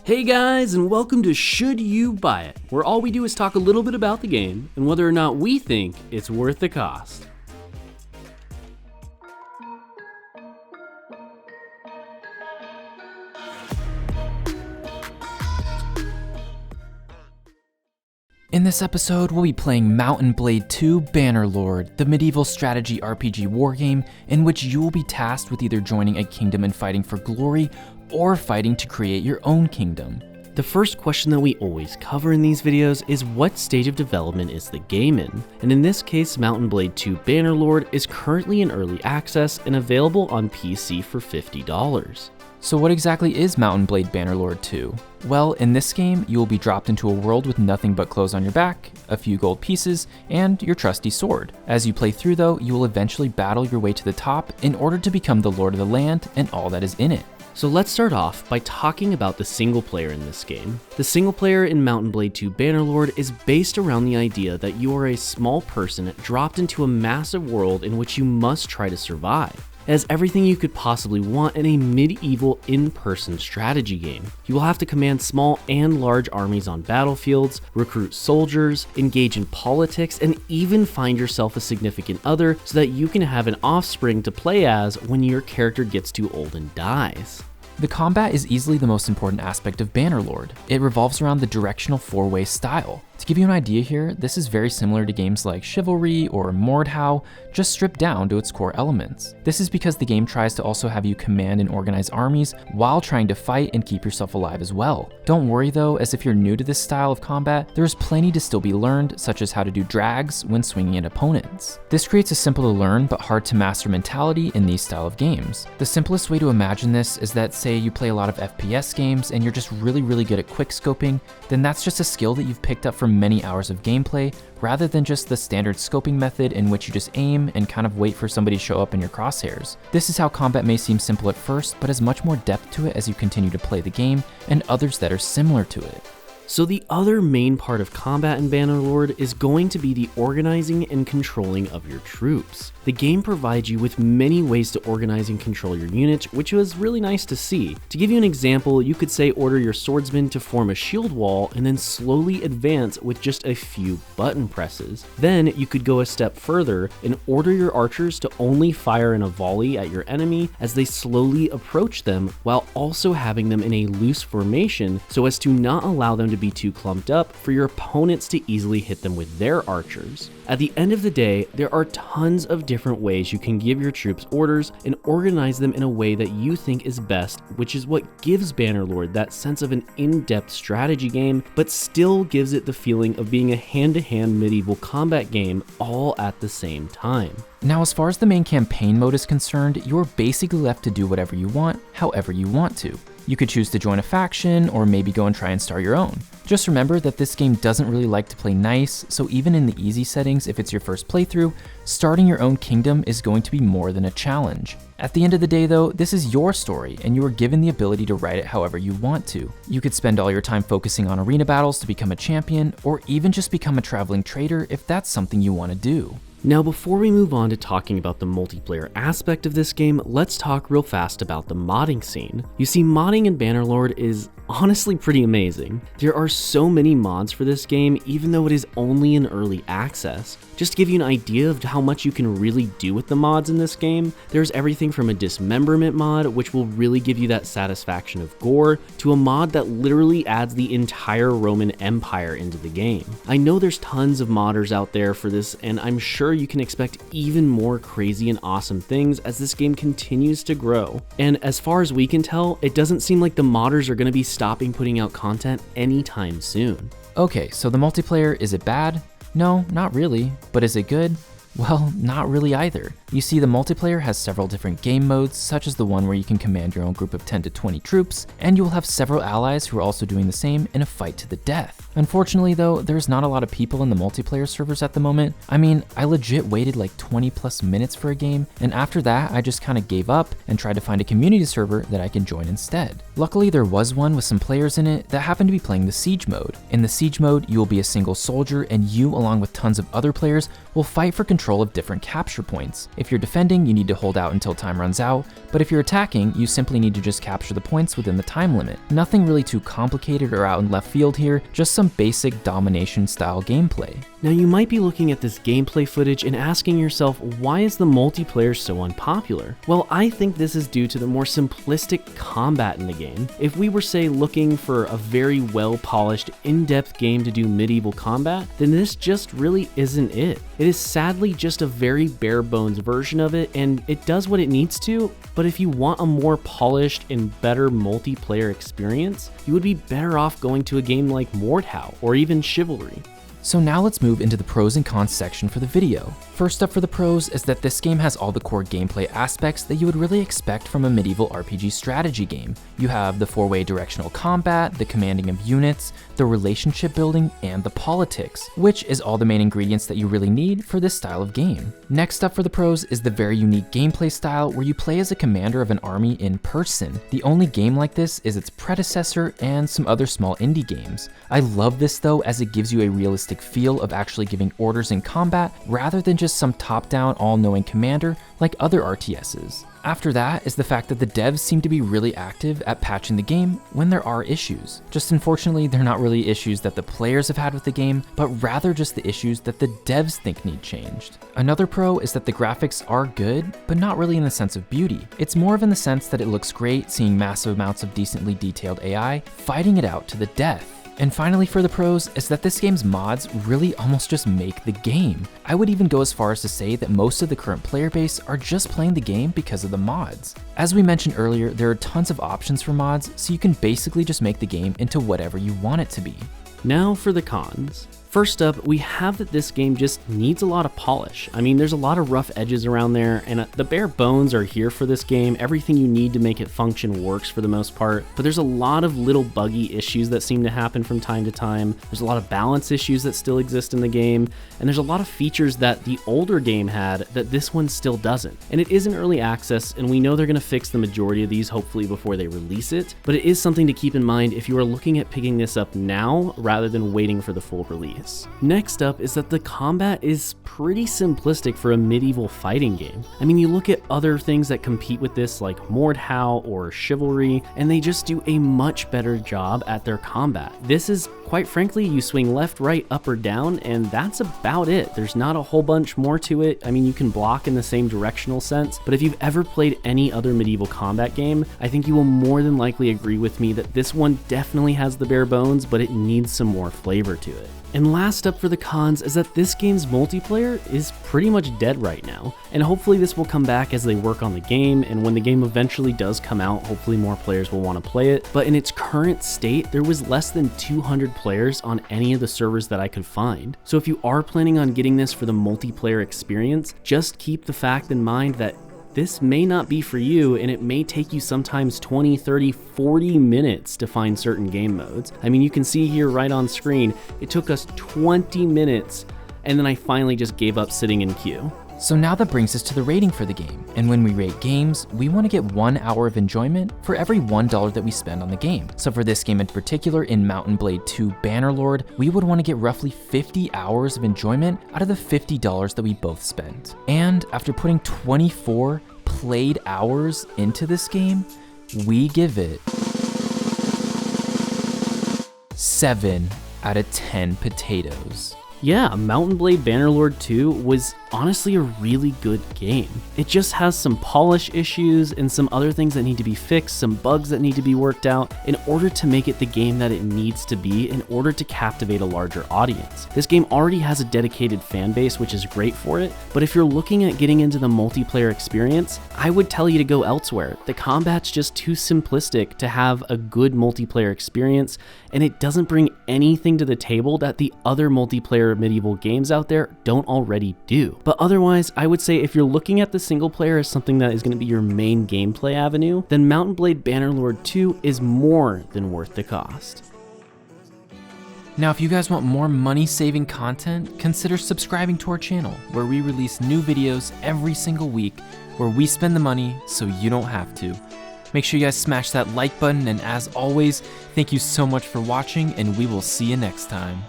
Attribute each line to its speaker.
Speaker 1: Hey guys, and welcome to Should You Buy It, where all we do is talk a little bit about the game and whether or not we think it's worth the cost.
Speaker 2: In this episode, we'll be playing Mount & Blade II Bannerlord, the medieval strategy RPG wargame in which you will be tasked with either joining a kingdom and fighting for glory, or fighting to create your own kingdom.
Speaker 1: The first question that we always cover in these videos is what stage of development is the game in? And in this case, Mount & Blade II Bannerlord is currently in early access and available on PC for $50.
Speaker 2: So what exactly is Mount & Blade Bannerlord 2? Well, in this game, you will be dropped into a world with nothing but clothes on your back, a few gold pieces, and your trusty sword. As you play through though, you will eventually battle your way to the top in order to become the lord of the land and all that is in it.
Speaker 1: So let's start off by talking about the single player in this game. The single player in Mount & Blade II Bannerlord is based around the idea that you are a small person dropped into a massive world in which you must try to survive. It has everything you could possibly want in a medieval in-person strategy game. You will have to command small and large armies on battlefields, recruit soldiers, engage in politics, and even find yourself a significant other so that you can have an offspring to play as when your character gets too old and dies.
Speaker 2: The combat is easily the most important aspect of Bannerlord. It revolves around the directional four-way style. To give you an idea here, this is very similar to games like Chivalry or Mordhau, just stripped down to its core elements. This is because the game tries to also have you command and organize armies while trying to fight and keep yourself alive as well. Don't worry though, as if you're new to this style of combat, there is plenty to still be learned, such as how to do drags when swinging at opponents. This creates a simple to learn but hard to master mentality in these style of games. The simplest way to imagine this is that say you play a lot of FPS games and you're just really good at quick scoping, then that's just a skill that you've picked up from many hours of gameplay, rather than just the standard scoping method in which you just aim and kind of wait for somebody to show up in your crosshairs. This is how combat may seem simple at first, but has much more depth to it as you continue to play the game, and others that are similar to it.
Speaker 1: So the other main part of combat in Bannerlord is going to be the organizing and controlling of your troops. The game provides you with many ways to organize and control your units, which was really nice to see. To give you an example, you could say order your swordsman to form a shield wall and then slowly advance with just a few button presses. Then you could go a step further and order your archers to only fire in a volley at your enemy as they slowly approach them, while also having them in a loose formation so as to not allow them to be too clumped up for your opponents to easily hit them with their archers. At the end of the day, there are tons of different ways you can give your troops orders and organize them in a way that you think is best, which is what gives Bannerlord that sense of an in-depth strategy game, but still gives it the feeling of being a hand-to-hand medieval combat game all at the same time.
Speaker 2: Now, as far as the main campaign mode is concerned, you're basically left to do whatever you want, however you want to. You could choose to join a faction, or maybe go and try and start your own. Just remember that this game doesn't really like to play nice, so even in the easy settings, if it's your first playthrough, starting your own kingdom is going to be more than a challenge. At the end of the day though, this is your story, and you are given the ability to write it however you want to. You could spend all your time focusing on arena battles to become a champion, or even just become a traveling trader if that's something you want to do.
Speaker 1: Now, before we move on to talking about the multiplayer aspect of this game, let's talk real fast about the modding scene. You see, modding in Bannerlord is honestly pretty amazing. There are so many mods for this game, even though it is only in early access. Just to give you an idea of how much you can really do with the mods in this game, there's everything from a dismemberment mod, which will really give you that satisfaction of gore, to a mod that literally adds the entire Roman Empire into the game. I know there's tons of modders out there for this, and I'm sure you can expect even more crazy and awesome things as this game continues to grow. And as far as we can tell, it doesn't seem like the modders are going to be stopping putting out content anytime soon.
Speaker 2: Okay, so the multiplayer, is it bad? No, not really. But is it good? Well, not really either. You see, the multiplayer has several different game modes, such as the one where you can command your own group of 10 to 20 troops, and you will have several allies who are also doing the same in a fight to the death. Unfortunately though, there's not a lot of people in the multiplayer servers at the moment. I mean, I legit waited like 20 plus minutes for a game, and after that I just kind of gave up and tried to find a community server that I can join instead. Luckily there was one with some players in it that happened to be playing the siege mode. In the siege mode, you will be a single soldier, and you, along with tons of other players, will fight for control of different capture points. If you're defending, you need to hold out until time runs out, but if you're attacking, you simply need to just capture the points within the time limit. Nothing really too complicated or out in left field here, just some basic domination style gameplay.
Speaker 1: Now you might be looking at this gameplay footage and asking yourself, why is the multiplayer so unpopular? Well, I think this is due to the more simplistic combat in the game. If we were, say, looking for a very well-polished, in-depth game to do medieval combat, then this just really isn't it. It is sadly just a very bare-bones version of it, and it does what it needs to, but if you want a more polished and better multiplayer experience, you would be better off going to a game like Mordhau or even Chivalry.
Speaker 2: So now let's move into the pros and cons section for the video. First up for the pros is that this game has all the core gameplay aspects that you would really expect from a medieval RPG strategy game. You have the 4-way directional combat, the commanding of units, the relationship building, and the politics, which is all the main ingredients that you really need for this style of game. Next up for the pros is the very unique gameplay style where you play as a commander of an army in person. The only game like this is its predecessor and some other small indie games. I love this though, as it gives you a realistic feel of actually giving orders in combat rather than just some top-down all-knowing commander like other RTSs. After that is the fact that the devs seem to be really active at patching the game when there are issues. Just unfortunately, they're not really issues that the players have had with the game, but rather just the issues that the devs think need changed. Another pro is that the graphics are good, but not really in the sense of beauty. It's more of in the sense that it looks great seeing massive amounts of decently detailed AI fighting it out to the death. And finally for the pros is that this game's mods really almost just make the game. I would even go as far as to say that most of the current player base are just playing the game because of the mods. As we mentioned earlier, there are tons of options for mods, so you can basically just make the game into whatever you want it to be.
Speaker 1: Now for the cons. First up, we have that this game just needs a lot of polish. I mean, there's a lot of rough edges around there, and the bare bones are here for this game. Everything you need to make it function works for the most part, but there's a lot of little buggy issues that seem to happen from time to time. There's a lot of balance issues that still exist in the game, and there's a lot of features that the older game had that this one still doesn't. And it is in early access, and we know they're going to fix the majority of these hopefully before they release it, but it is something to keep in mind if you are looking at picking this up now rather than waiting for the full release. Next up is that the combat is pretty simplistic for a medieval fighting game. I mean, you look at other things that compete with this like Mordhau or Chivalry, and they just do a much better job at their combat. This is, quite frankly, you swing left, right, up, or down, and that's about it. There's not a whole bunch more to it. I mean, you can block in the same directional sense, but if you've ever played any other medieval combat game, I think you will more than likely agree with me that this one definitely has the bare bones, but it needs some more flavor to it. And last up for the cons is that this game's multiplayer is pretty much dead right now, and hopefully this will come back as they work on the game, and when the game eventually does come out, hopefully more players will want to play it. But in its current state, there was less than 200 players on any of the servers that I could find. So if you are planning on getting this for the multiplayer experience, just keep the fact in mind that this may not be for you, and it may take you sometimes 20, 30, 40 minutes to find certain game modes. I mean, you can see here right on screen, it took us 20 minutes, and then I finally just gave up sitting in queue.
Speaker 2: So now that brings us to the rating for the game, and when we rate games, we want to get 1 hour of enjoyment for every $1 that we spend on the game. So for this game in particular, in Mount & Blade 2 Bannerlord, we would want to get roughly 50 hours of enjoyment out of the $50 that we both spent. And after putting 24 played hours into this game, we give it 7 out of 10 potatoes.
Speaker 1: Yeah, Mount & Blade Bannerlord 2 was honestly a really good game. It just has some polish issues and some other things that need to be fixed, some bugs that need to be worked out in order to make it the game that it needs to be in order to captivate a larger audience. This game already has a dedicated fan base, which is great for it, but if you're looking at getting into the multiplayer experience, I would tell you to go elsewhere. The combat's just too simplistic to have a good multiplayer experience, and it doesn't bring anything to the table that the other multiplayer medieval games out there don't already do. But otherwise, I would say if you're looking at the single player as something that is going to be your main gameplay avenue, then Mount & Blade Bannerlord 2 is more than worth the cost.
Speaker 2: Now, if you guys want more money-saving content, consider subscribing to our channel, where we release new videos every single week, where we spend the money so you don't have to. Make sure you guys smash that like button, and as always, thank you so much for watching, and we will see you next time.